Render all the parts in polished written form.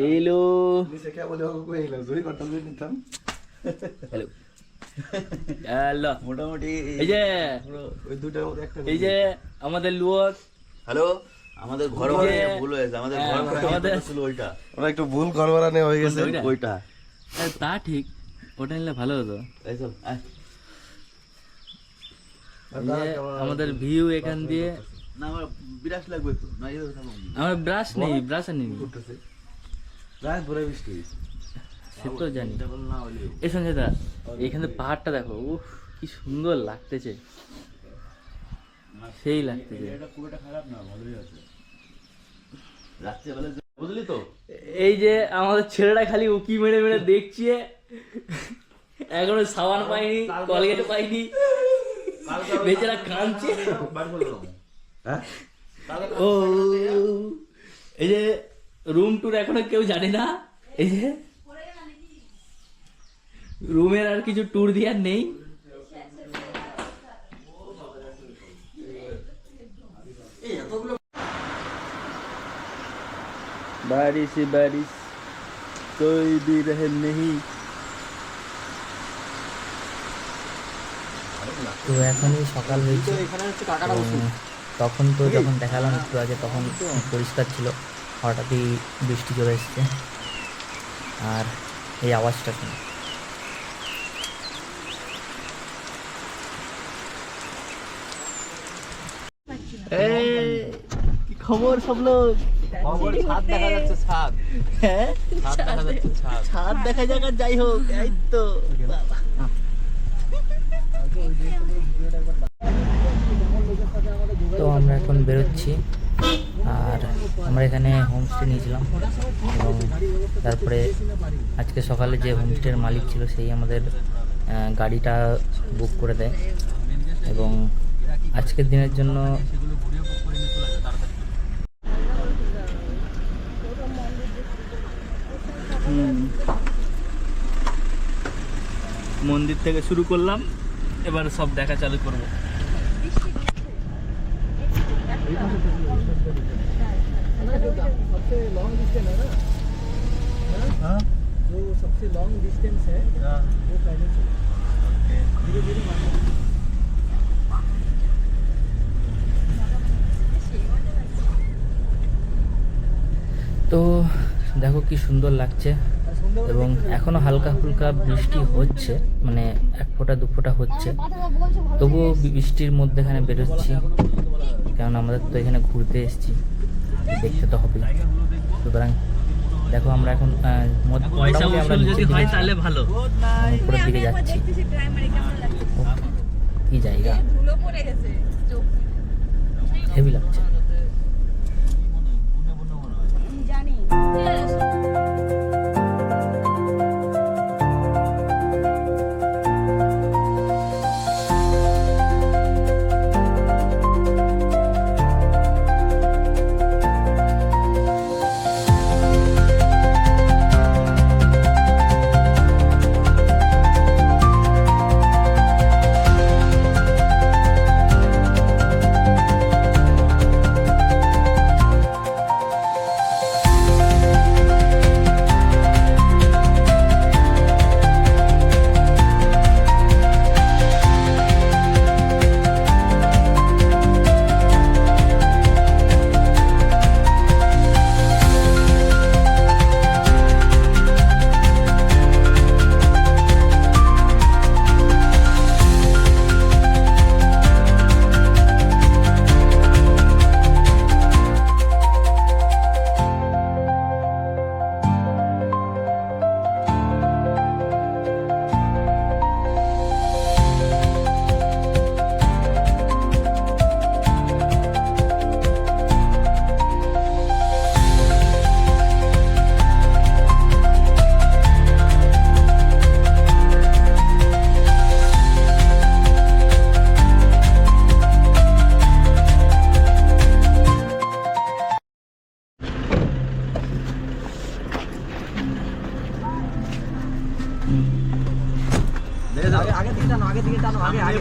Hello hello মোটামুটি এই যে ওই দুটোর মধ্যে একটা এই যে আমাদের লুয়ক হ্যালো আমাদের ঘর ভাড়া ভুল হয়েছে আমাদের ঘর ভাড়া ছিল ওইটা ওরা একটু ভুল ঘর ভাড়া নেওয়া হয়ে গেছে ওইটা তা ঠিক ওটা নিলে ভালো হতো তাই চল আমাদের ভিউ এখান দিয়ে না আমার ব্রাশ লাগবে তো না আমার ব্রাশ নেই ব্রাশ নেই ব্রাশ ভরে বৃষ্টি সে তো জানি এই সঞ্জয় দা এখানে পাহাড়টা দেখো উফ কি সুন্দর লাগতেছে সেই লাগতেছে এটা পুরোটা খারাপ না ভালোই আছে রাত্রিবেলা বুঝলি তো এই যে আমাদের ছেলেটা খালি উকি মেরে মেরে দেখছে এখনো সাবান পাইনি কলগেট পাইনি বেচারা কাঁদছে ও এই যে রুম টুর এখনো কেউ জানে না এই যে রুমের আর কিছু ট্যুর দেওয়ার নেই बारिश बारिश कोई भी रह नहीं তো এখনই সকাল হয়েছে তখন তো যখন দেখালাম একটু আগে তখন পরিষ্কার ছিল হঠাৎই বৃষ্টি চলে এসছে আর এই আওয়াজটা শুনে কি খবর সব লোক খবর ছাদ দেখা যাচ্ছে ছাদ হ্যাঁ ছাদ দেখা যাচ্ছে ছাদ দেখা যাক আর যাই হোক এই তো তো আমরা এখন বেরোচ্ছি আর আমরা এখানে হোমস্টে নিয়েছিলাম এবং তারপরে আজকে সকালে যে হোমস্টের মালিক ছিল সেই আমাদের গাড়িটা বুক করে দেয় এবং আজকের দিনের জন্য মন্দির থেকে শুরু করলাম এবার সব দেখা চালু করব सबसे लॉन्ग डिस्टेंस है वो पैदल चलो धीरे धीरे তো দেখো কি সুন্দর লাগছে এবং এখনো হালকা ফুলকা বৃষ্টি হচ্ছে মানে এক ফোঁটা দু ফোঁটা হচ্ছে তবুও বৃষ্টির মধ্যেখানে বেরোচ্ছি কারণ আমাদের তো এখানে ঘুরতে এসেছি দেখতে তো হবে সুতরাং দেখো আমরা এখন উপরের দিকে যাচ্ছি কি জায়গা হেভি লাগছে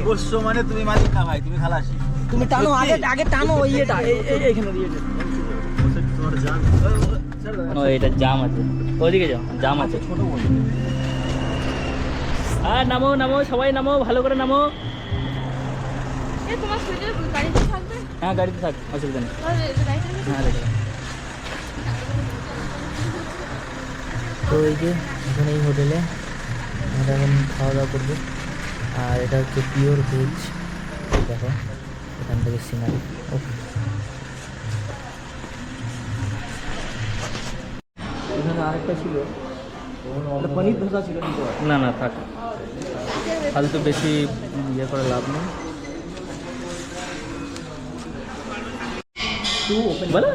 বসছো মানে তুমি মালিক না ভাই তুমি খালাসি তুমি টানো আগে আগে টানো ওই এটা এইখানে দিয়ে ও এটা জাম আছে, ওদিকে যাও, জাম আছে। আর নামো নামো, সবাই নামো, ভালো করে নামো। হ্যাঁ গাড়িতে থাক, অসুবিধা নেই। হ্যাঁ দেখো। তো এই যে এখন এই হোটেলে আমরা এখন খাওয়া দাওয়া করবো। আর এটা হচ্ছে পিওর ভেজ, দেখো এখান থেকে সিনারি। এখানে আরেকটা ছিল, পনির ধোসা ছিল। না না থাক, ফালতু বেশি ইয়ে করে লাভ নেই। বলো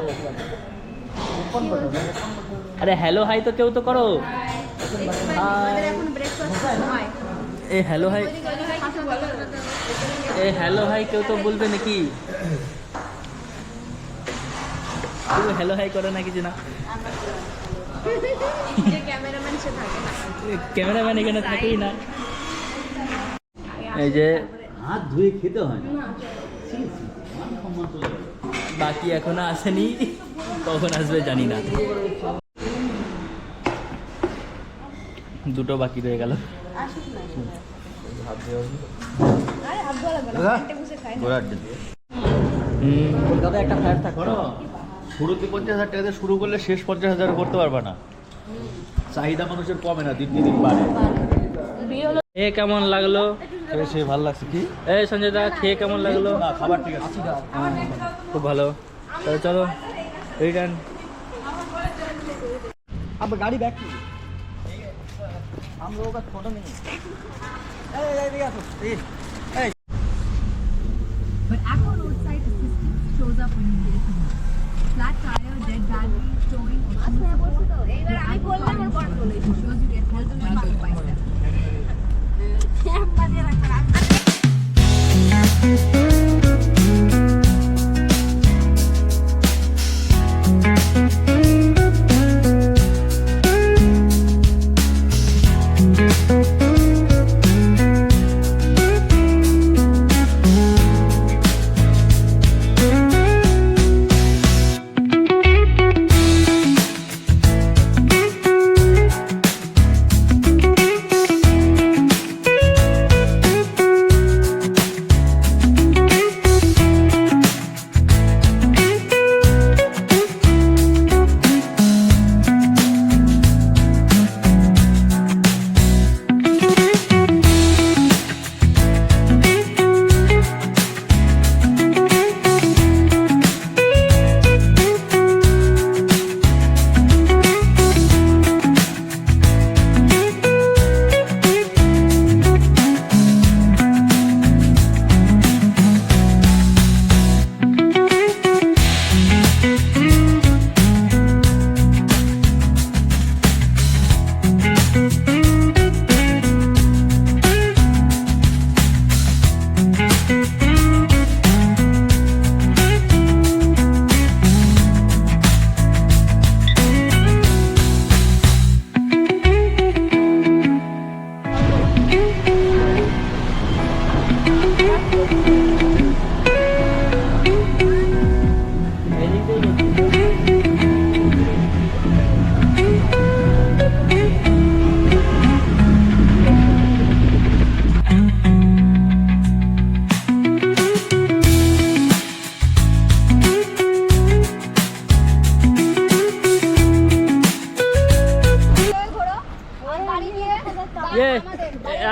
আরে হ্যালো হাই তো কেউ তো করো। এ হ্যালো হাই, এ হ্যালো হাই কেউ তো বলবে নাকি? হ্যালো হাই করে না কিছু না, ক্যামেরাম্যান এখানে থাকেই না। এই যে হাত ধুয়ে খেতে হয় না, বাকি এখনো আসেনি, কখন আসবে জানি না। দুটো বাকি রয়ে গেল। কলকাতায় একটা ফ্ল্যাট থাকে, শুরুতে 50,000 টাকা দিয়ে শুরু করলে শেষ 50,000 করতে পারবে না। চাহিদা মানুষের কমে না, দিন দিন বাড়ে। এ কেমন লাগলো? সে ভালো লাগছে কি? এই সঞ্জয় দা, খেয়ে কেমন লাগলো? না, খাবার ঠিক আছে। খুব ভালো। তাহলে চলো রিটার্ন। अब गाड़ी बैक की हम लोगों का फोटो नहीं है। But Aqua roadside assistance shows up when you need it the most. Flat tire, dead battery, towing, or ensures you get help step by step.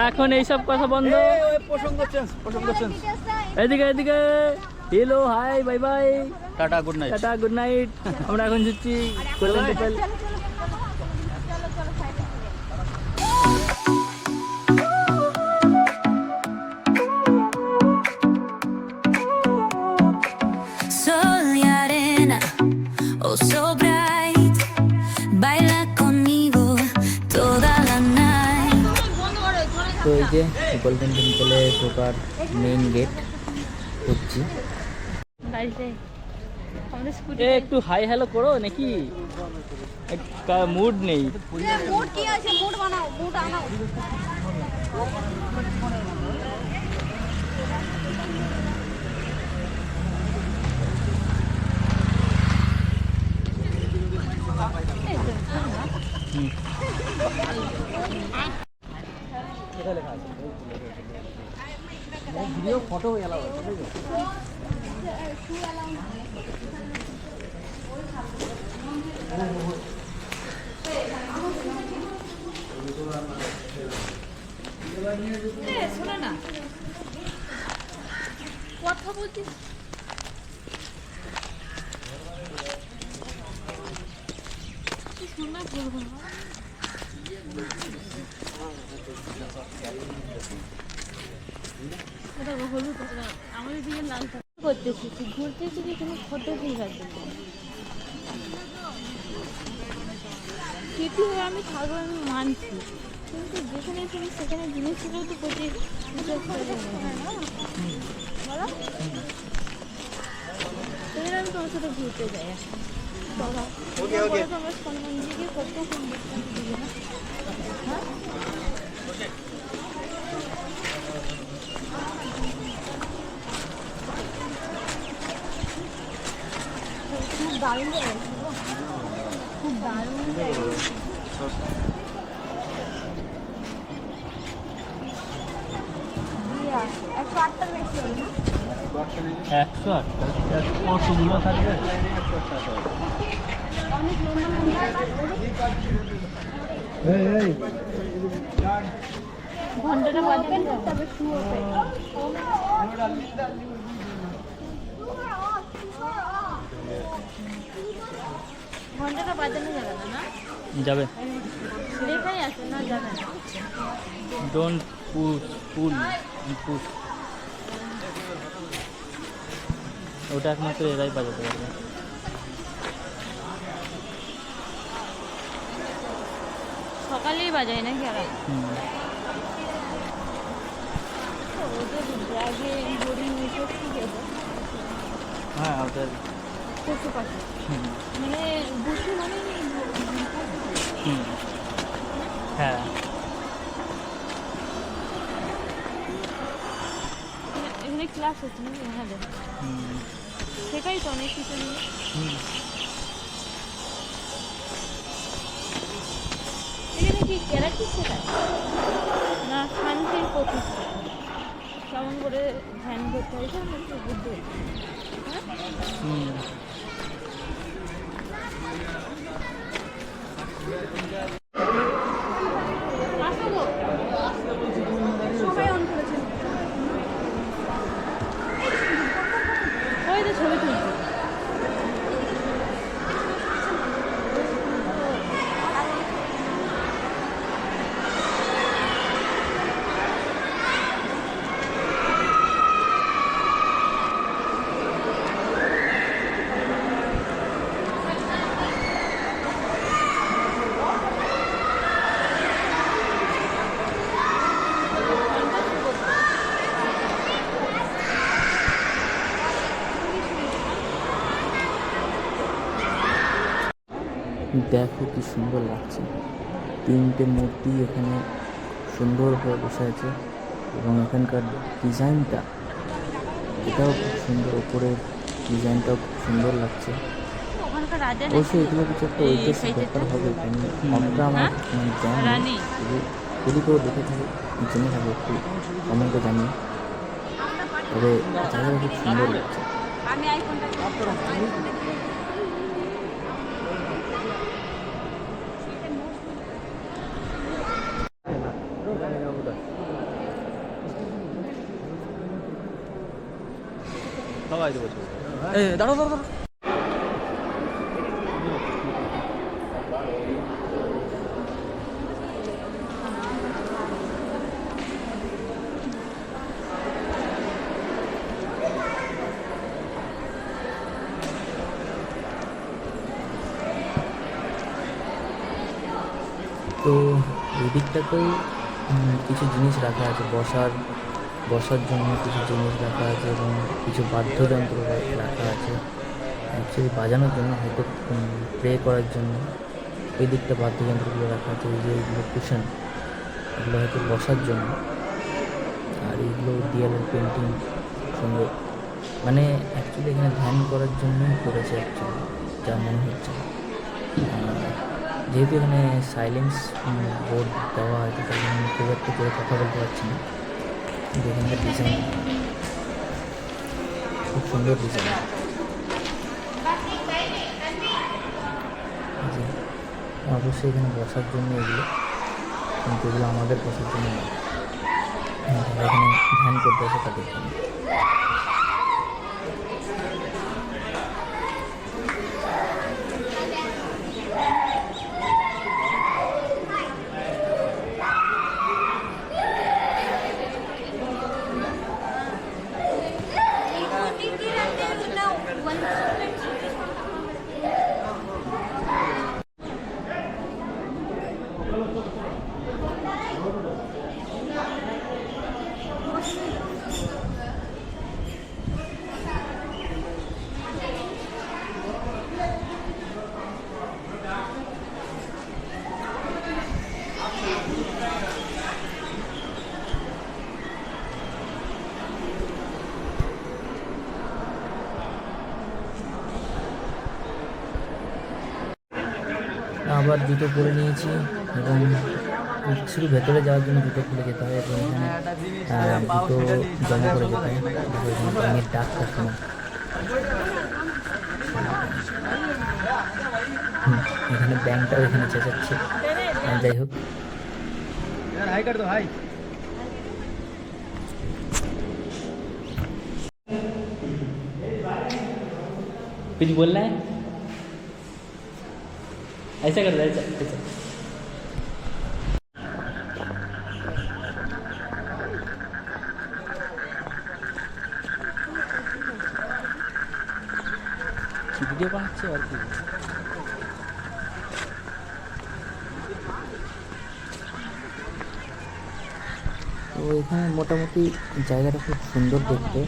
এখন এইসব কথা বন্ধ। এদিকে এদিকে, hello hi bye bye, tata, good night. Tata good night. আমরা এখন যাচ্ছি golden temple. Sol y arena, oh so bright, baila conmigo toda la night. তো এই যে গোল্ডেন টেম্পলে ঢোকার মেইন গেট হচ্ছে। এ একটু হাই হ্যালো করো নাকি, মুড নেই। মুড কি আছে, মুড বানাও, মুড আনাও। ভিডিও ফটো এলাও আছে শোনো না কথা বলছিস শোনা বলবো না আমাদের দিকে লাল করতেছি ঘুরতেছি এখানে ফটো দিয়ে রাখবে কিছু হয়ে আমি থাকবো আমি মানছি কিন্তু যেখানে তুমি সেখানে জিনিসগুলো তো প্রচুর বলো সেখানে আমি তোমার সাথে ঘুরতে যাই তোমার সম্মান দিকে কত সুন্দর দিকে না হ্যাঁ খুব দারুণ জায়গা খুব দারুণ জায়গা 108টার বেশি হবে না 108 কতগুলো থাকবে অনেক লম্বা ঘন্টাটা বাজবেন তবে শুয়ে ঘন্টাটা বাজানো যাবে না যাবে লেখাই আছে না যাবে না ডোন্ট পুল পুশ ওটা একমাত্র এরাই বাজাতে পারবে সকালেই বাজায় নাকি আর ওদের ব্যাগে বোরিং নিচে ঠিক আছে হ্যাঁ ওদের পশু পাখি মানে বসে মানে হ্যাঁ এখানে ক্লাস হচ্ছে নাকি হ্যাঁ সেটাই তো অনেক কিছু নিয়ে এখানে কি ক্যারাটি শেখায় না শান্তির প্রতিষ্ঠা কেমন করে ধ্যান করতে হয় এটা আমার একটু বুদ্ধি সবাই অন করেছেন ওই তো ছবি তুলছে দেখো কি সুন্দর লাগছে তিনটে মূর্তি এখানে সুন্দর হয়ে বসে আছে এবং এখানকার ডিজাইনটা এটাও খুব সুন্দর উপরের ডিজাইনটাও খুব সুন্দর লাগছে ওখানকার রাজা অবশ্যই এগুলো কিছু একটা ঐতিহাসিক ব্যাপার হবে অতটা আমার মানে জানি যদি কেউ দেখে থাকে জেনে থাকে একটু কমেন্টে জানিয়ে তবে জায়গাটা খুব সুন্দর লাগছে আমি আইফোনটা সবাই দেবো দাঁড়ো দাঁড়ো দাঁড়ো তো এই দিকটাতেও কিছু জিনিস রাখা আছে বসার জন্য কিছু জিনিস রাখা আছে এবং কিছু বাদ্যযন্ত্র রাখা আছে অ্যাকচুয়ালি বাজানোর জন্য হয়তো প্রে করার জন্য ওই দিকটা বাদ্যযন্ত্রগুলো রাখা আছে এই যে এইগুলো কুশন এগুলো হয়তো বসার জন্য আর এইগুলো দেয়ালের পেন্টিং সঙ্গে মানে অ্যাকচুয়ালি এখানে ধ্যান করার জন্যই করেছে অ্যাকচুয়ালি যা মনে হচ্ছে যেহেতু এখানে সাইলেন্স বোর্ড দেওয়া আছে তাই জন্য আমি খুব একটা করে কথা বলতে পারছি না, কিন্তু এখানকার ডিজাইন খুব সুন্দর ডিজাইন। অবশ্যই এখানে বসার জন্য এগুলো, কিন্তু এগুলো আমাদের বসার জন্য নয়, যারা এখানে ধ্যান করতে আসে তাদের জন্য। আবার জুতো পরে নিয়েছি এবং শুধু ভেতরে যাওয়ার জন্য জুতো খুলে যেতে হয় এবং এখানে জুতো জমা করে যেতে হয়। ব্যাঙের ডাকটা শোনা, এখানে ব্যাংকটাও এখানে চেঁচাচ্ছে। যাই হোক, हाई कर दो हाई। कुछ बोलना है? ऐसा कर रहा है, ऐसा ভিডিও বানাচ্ছে আর কি। তো এখানে মোটামুটি জায়গাটা খুব সুন্দর দেখতে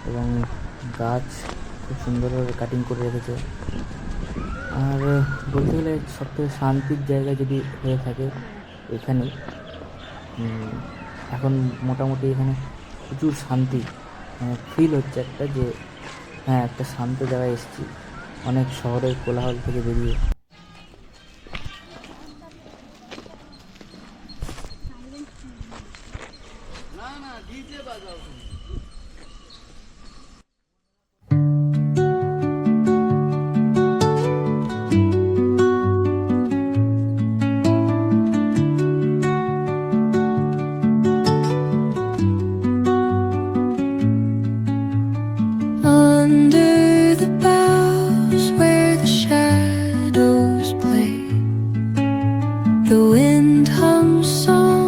এবং গাছ খুব সুন্দরভাবে কাটিং করে রেখেছে। আর বলতে গেলে সবথেকে শান্তির জায়গা যদি হয়ে থাকে এখানে, এখন মোটামুটি এখানে প্রচুর শান্তি ফিল হচ্ছে একটা, যে হ্যাঁ একটা শান্ত জায়গায় এসেছি, অনেক শহরের কোলাহল থেকে বেরিয়ে। Under the boughs where the shadows play, the wind hums song.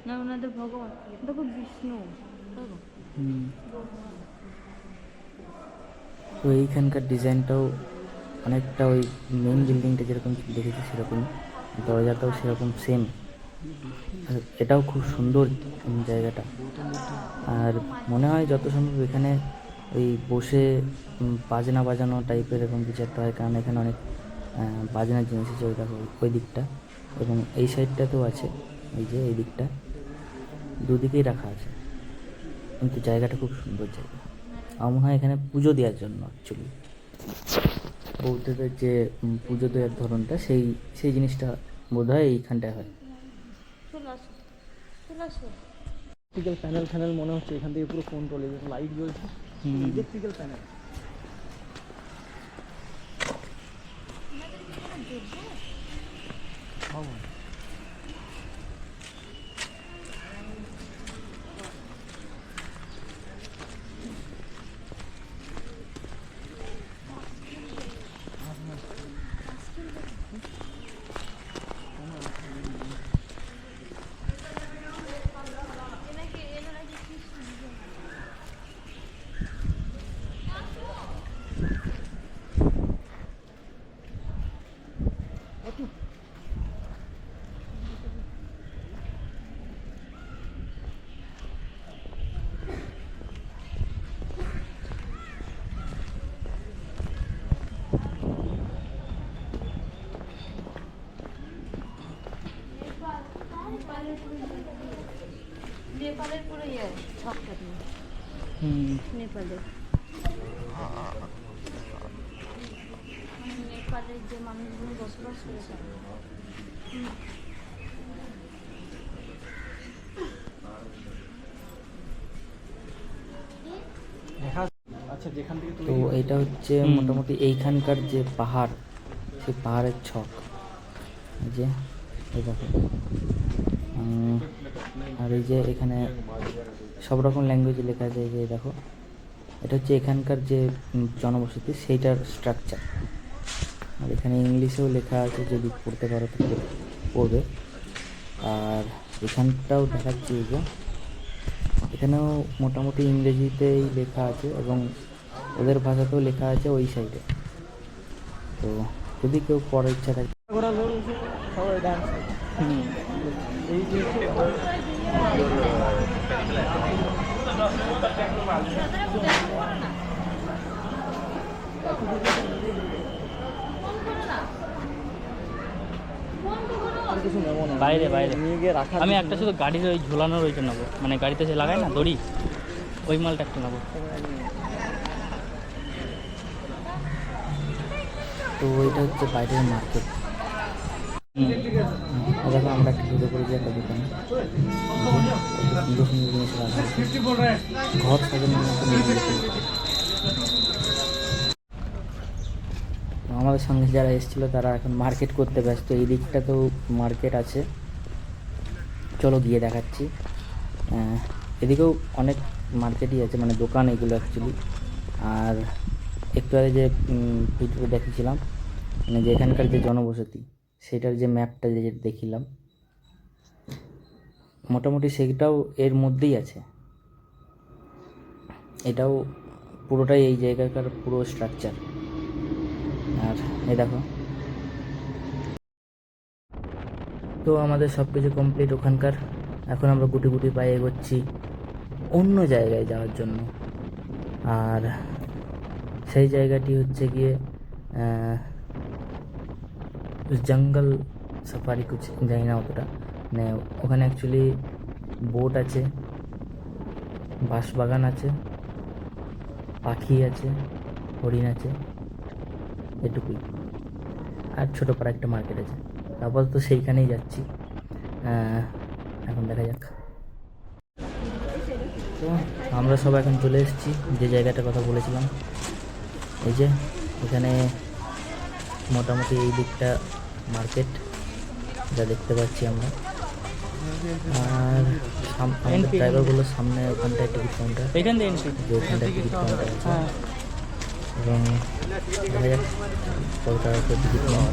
না ওনাদের ভগবান দেখো বিষ্ণু। তো এইখানকার ডিজাইনটাও অনেকটা ওই মেন বিল্ডিংটা যেরকম দেখেছি সেরকম, দরজাটাও সেরকম সেম। এটাও খুব সুন্দর জায়গাটা। আর মনে হয় যত সম্ভব এখানে ওই বসে বাজনা বাজানো টাইপের এরকম কিছু একটা হয়, কারণ এখানে অনেক বাজনার জিনিস আছে। ওই দেখো ওই দিকটা এবং এই সাইডটাতেও আছে, এই যে এই দিকটা, দুদিকেই রাখা আছে। কিন্তু জায়গাটা খুব সুন্দর জায়গা। আমার মনে হয় এখানে পুজো দেওয়ার জন্য, অ্যাকচুয়ালি বৌদ্ধদের যে পুজো দেওয়ার ধরনটা সেই জিনিসটা বোধ হয় এইখানটায় হয়। ইলেকট্রিক্যাল প্যানেল ফ্যানেল মনে হচ্ছে এখান থেকে পুরো কন্ট্রোল, লাইট জ্বলছে, ইলেকট্রিক্যাল প্যানেল। নেপালের পুরো ইয়ে ছকটা দিয়ে নেপালের নেপালের যে মানুষগুলো বসবাস করেছে আচ্ছা যেখান থেকে তো এটা হচ্ছে মোটামুটি এইখানকার যে পাহাড়, সেই পাহাড়ের ছক। এই যে এই দেখো, আর এই যে এখানে সব রকম ল্যাঙ্গুয়েজে লেখা আছে। এই যে দেখো, এটা হচ্ছে এখানকার যে জনবসতি সেইটার স্ট্রাকচার। আর এখানে ইংলিশেও লেখা আছে, যদি পড়তে পারো তো পড়বে। আর এখানটাও দেখাচ্ছি, এই যে এখানেও মোটামুটি ইংরেজিতেই লেখা আছে এবং ওদের ভাষাতেও লেখা আছে ওই সাইডে। তো যদি কেউ পড়ার ইচ্ছা থাকে ঘোরা লোক সবাই ডান্স এই যে আর কিছু নেবো না, বাইরে বাইরে নিয়ে গিয়ে রাখা। আমি একটা শুধু গাড়ির ওই ঝোলানোর ওইটা নেবো, মানে গাড়িতে সে লাগায় না দড়ি, ওই মালটা একটা নেবো। তো ওইটা হচ্ছে বাইরের মার্কেট। দেখো আমরা একটা ঢুকে পড়েছি একটা দোকানে, কত সুন্দর সুন্দর জিনিস রাখা আছে, ঘর সাজানোর মতো জিনিস। আমাদের সঙ্গে যারা এসেছিল তারা এখন মার্কেট করতে ব্যস্ত। এই দিকটাতেও মার্কেট আছে, চলো গিয়ে দেখাচ্ছি। এদিকেও অনেক মার্কেটই আছে, মানে দোকান এগুলো অ্যাকচুয়ালি। আর একটু আগে যে ভিডিও দেখেছিলাম, মানে যে এখানকার যে জনবসতি সেটার যে ম্যাপটা যে দেখিলাম, মোটামুটি সেটাও এর মধ্যেই আছে। এটাও পুরোটাই এই জায়গাকার পুরো স্ট্রাকচার। আর এই দেখো, তো আমাদের সব কিছু কমপ্লিট ওখানকার। এখন আমরা গুটি গুটি পায়ে এগোচ্ছি অন্য জায়গায় যাওয়ার জন্য। আর সেই জায়গাটি হচ্ছে গিয়ে জঙ্গল সাফারি, কুছ জানি না অতটা, মানে ওখানে অ্যাকচুয়ালি বোট আছে, বাঁশবাগান আছে, পাখি আছে, হরিণ আছে, এটুকুই। আর ছোটো পাড়া একটা মার্কেট আছে। তারপর তো সেইখানেই যাচ্ছি, এখন দেখা যাক। তো আমরা সব এখন চলে এসেছি যে জায়গাটার কথা বলেছিলাম। এই যে এখানে মোটামুটি এই দিকটা মার্কেট যা দেখতে পাচ্ছি আমরা। আর আমাদের ড্রাইভারগুলো সামনে ওখানটায় টিকিট কাউন্টার, এইখান দিয়ে এন্ট্রি, যে ওখানটায় টিকিট কাউন্টার আছে। এবং দেখা যাক কত টাকা করে টিকিট নেওয়া।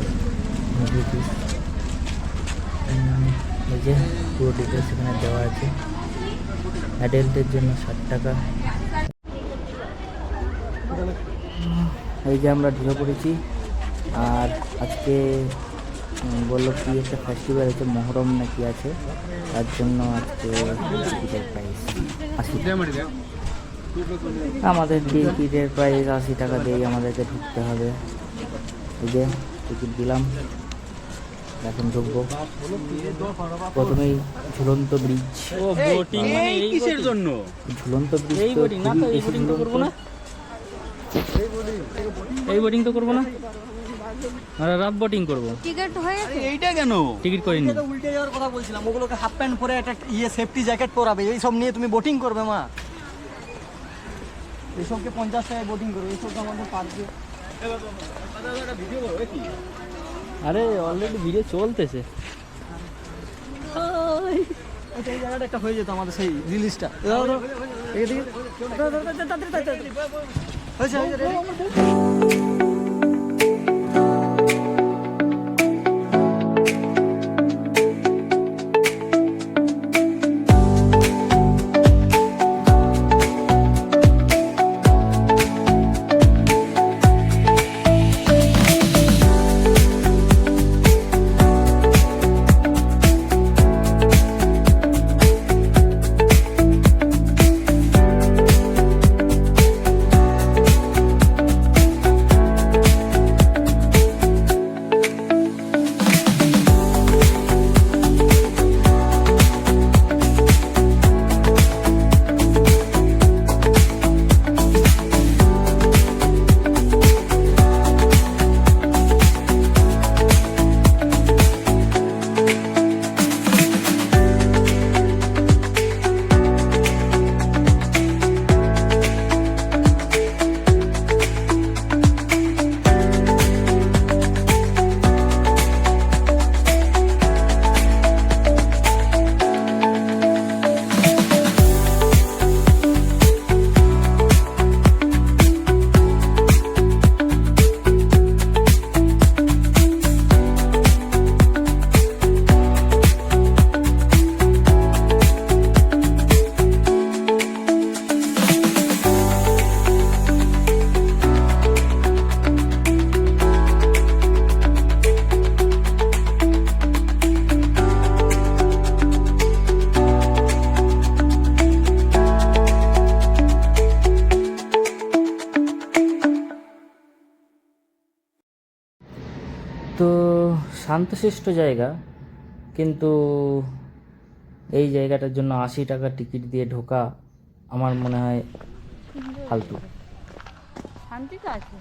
এই যে পুরো ডিটেলস এখানে দেওয়া আছে। অ্যাডাল্টের জন্য 60 টাকা। এই যে আমরা ঢুকে পড়েছি। আর আজকে বললো কি একটা ফেস্টিভ্যাল আছে, মহরম নাকি আছে, তার জন্য আজকে টিকিটের প্রাইস 80 টাকা। আমাদের টিকিটের প্রাইস 80 টাকা দিয়েই আমাদেরকে ঢুকতে হবে। এই যে টিকিট দিলাম, এখন ঢুকবো। প্রথমেই ঝুলন্ত ব্রিজ। ও বোটিং মানে এই কিসের জন্য? ঝুলন্ত ব্রিজ এই বোটিং না তো, এই বোটিং তো করবো না, এই বোটিং তো করবো না, আমরা রাফ বোটিং করবো। টিকিট হয়ে গেছে? এইটা কেন টিকিট করিনি? তো উল্টে যাওয়ার কথা বলছিলাম, ওগুলোকে হাফ প্যান্ট পরে একটা সেফটি জ্যাকেট পরাবে, এই সব নিয়ে তুমি বোটিং করবে মা? এইসবকে 50 টাকায় বোটিং করবে, এইসবকে আমাদের পার্কে। আরে অলরেডি ভিডিও চলতেছে। এই জায়গাটা একটা হয়ে যেত আমাদের সেই রিলিজটা। হয়েছে শান্তশিষ্ট জায়গা, কিন্তু এই জায়গাটার জন্য 80 টাকা টিকিট দিয়ে ঢোকা আমার মনে হয় ফালতু। শান্তি তো আছে।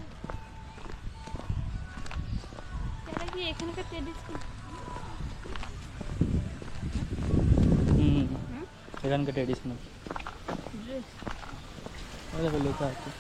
এটা কি এখানকার ট্রেডিশন? এখানকার ট্রেডিশনাল ড্রেস লেখা আছে।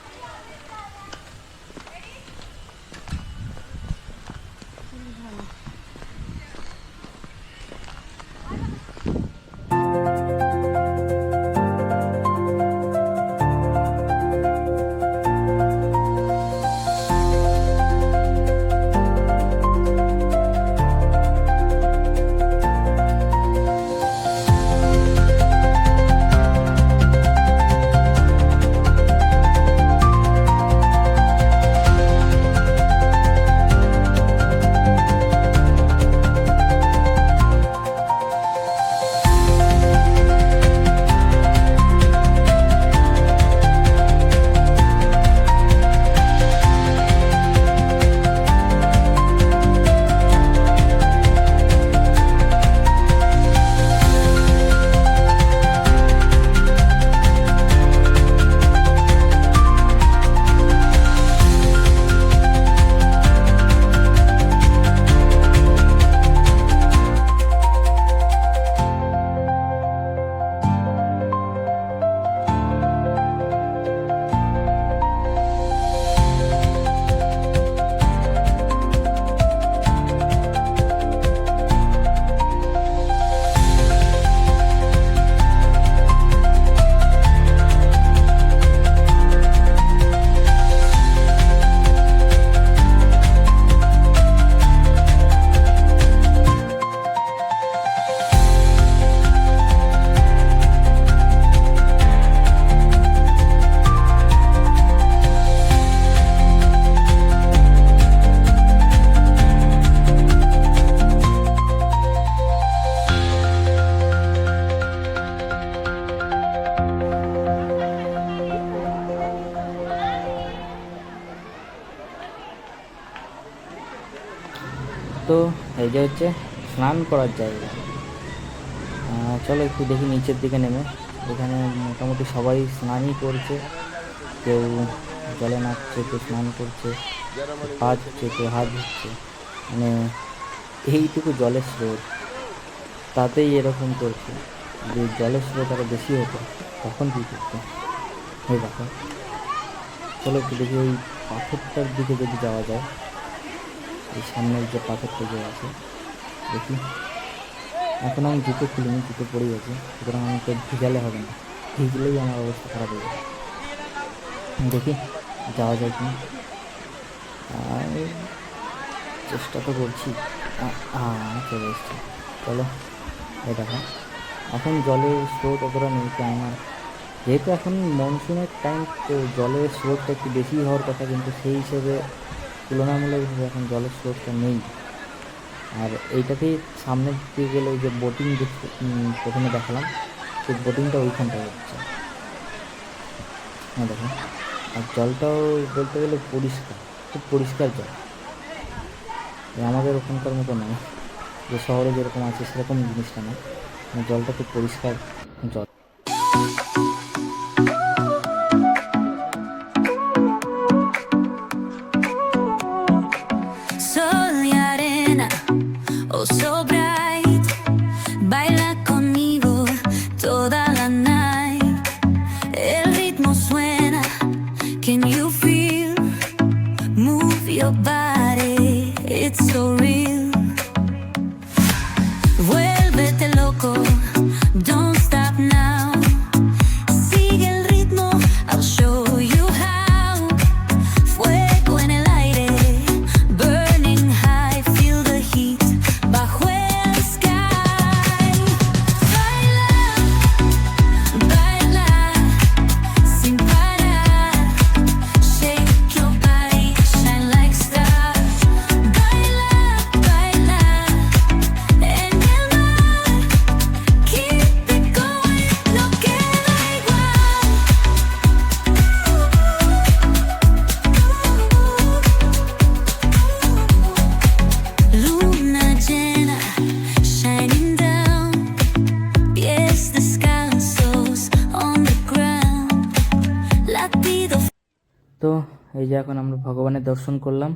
তো এই যে হচ্ছে স্নান করার জায়গা। চলো একটু দেখি নিচের দিকে নেমে। এখানে মোটামুটি সবাই স্নানই করছে, কেউ জলে নাচছে, কেউ স্নান করছে, পা ধুচ্ছে, কেউ হাত ধুচ্ছে। মানে এইটুকু জলের স্রোত, তাতেই এরকম করছে। যে জলের স্রোত আরও বেশি হতো তখন কী করতো? এই দেখো, চলো একটু দেখি ওই পাথরটার দিকে যদি যাওয়া যায়। এই সামনের যে পাথরটা যে আছে দেখি। এখন আমি জুতো খুলিনি, জুতো পড়ে গেছে, সুতরাং আমাকে ভিজালে হবে না, ভিজলেই আমার অবস্থা খারাপ হয়ে যাবে। দেখি যাওয়া যায় কি। আর চেষ্টা তো করছি। চলে এসছি, চলো। এই দেখো এখন জলের স্রোত অতটা নেই, কেননা যেহেতু এখন মনসুনের টাইম, তো জলের স্রোতটা একটু বেশি হওয়ার কথা, কিন্তু সেই হিসেবে তুলনামূলকভাবে এখন জলের স্রোতটা নেই। আর এইটাতেই সামনের দিকে গেলে ওই যে বোটিং প্রথমে দেখালাম, সেই বোটিংটা ওইখানটায় হচ্ছে। হ্যাঁ দেখো, আর জলটাও বলতে গেলে পরিষ্কার, খুব পরিষ্কার জল। আমাদের ওখানকার মতো নয়, যে শহরে যেরকম আছে সেরকম জিনিসটা না, জলটা খুব পরিষ্কার জল। Sol y arena, oh so bright, baila conmigo toda la night. El ritmo suena, can you feel? Move your body, it's so real. Vuélvete loco, don't stop now. তো এই যে এখন আমরা ভগবানের দর্শন করলাম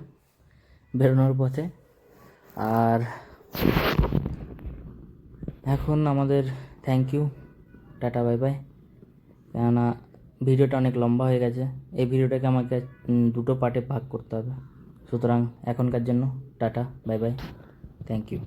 বেরোনোর পথে, আর এখন আমাদের thank you, tata bye bye. কেননা ভিডিওটা অনেক লম্বা হয়ে গেছে, এই ভিডিওটাকে আমাকে 2টো পার্টে ভাগ করতে হবে। সুতরাং এখনকার জন্য tata bye bye, thank you.